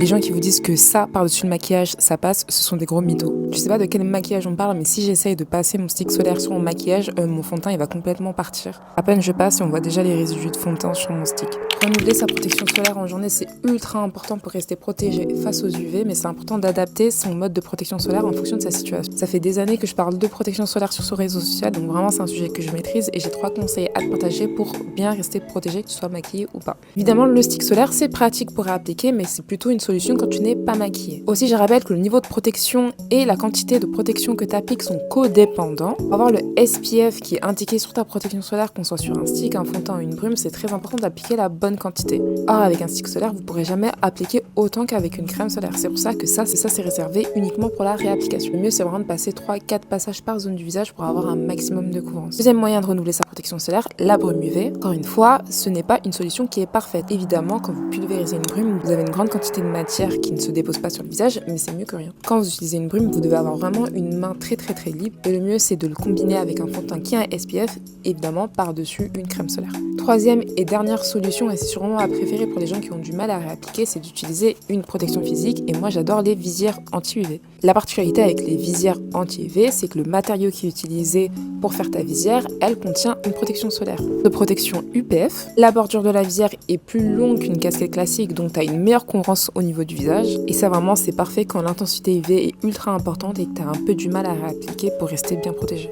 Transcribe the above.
Les gens qui vous disent que ça, par-dessus le maquillage, ça passe, ce sont des gros mythos. Je sais pas de quel maquillage on parle, mais si j'essaye de passer mon stick solaire sur mon maquillage, mon fond de teint il va complètement partir. À peine je passe et on voit déjà les résidus de fond de teint sur mon stick. Renouveler sa protection solaire en journée, c'est ultra important pour rester protégé face aux UV, mais c'est important d'adapter son mode de protection solaire en fonction de sa situation. Ça fait des années que je parle de protection solaire sur ce réseau social, donc vraiment c'est un sujet que je maîtrise et j'ai 3 conseils à te partager pour bien rester protégé, que tu sois maquillé ou pas. Évidemment, le stick solaire, c'est pratique pour réappliquer, mais c'est plutôt une solution quand tu n'es pas maquillé. Aussi, je rappelle que le niveau de protection et la quantité de protection que tu appliques sont codépendants. Pour avoir le SPF qui est indiqué sur ta protection solaire, qu'on soit sur un stick, un fond de teint ou une brume, c'est très important d'appliquer la bonne quantité. Or, avec un stick solaire, vous ne pourrez jamais appliquer autant qu'avec une crème solaire. C'est pour ça que c'est réservé uniquement pour la réapplication. Le mieux, c'est vraiment de passer 3-4 passages par zone du visage pour avoir un maximum de couvrance. Deuxième moyen de renouveler sa protection solaire, la brume UV. Encore une fois, ce n'est pas une solution qui est parfaite. Évidemment, quand vous pulvérisez une brume, vous avez une grande quantité de matière qui ne se dépose pas sur le visage, mais c'est mieux que rien. Quand vous utilisez une brume, vous devez avoir vraiment une main très libre. Et le mieux, c'est de le combiner avec un fond de teint qui a un SPF, évidemment par-dessus une crème solaire. Troisième et dernière solution, et c'est sûrement ma préférée pour les gens qui ont du mal à réappliquer, c'est d'utiliser une protection physique. Et moi, j'adore les visières anti-UV. La particularité avec les visières anti-UV, c'est que le matériau qui est utilisé pour faire ta visière, elle contient une protection solaire. De protection UPF, la bordure de la visière est plus longue qu'une casquette classique, donc tu as une meilleure couvrance au niveau du visage. Et ça vraiment, c'est parfait quand l'intensité UV est ultra importante et que tu as un peu du mal à réappliquer pour rester bien protégé.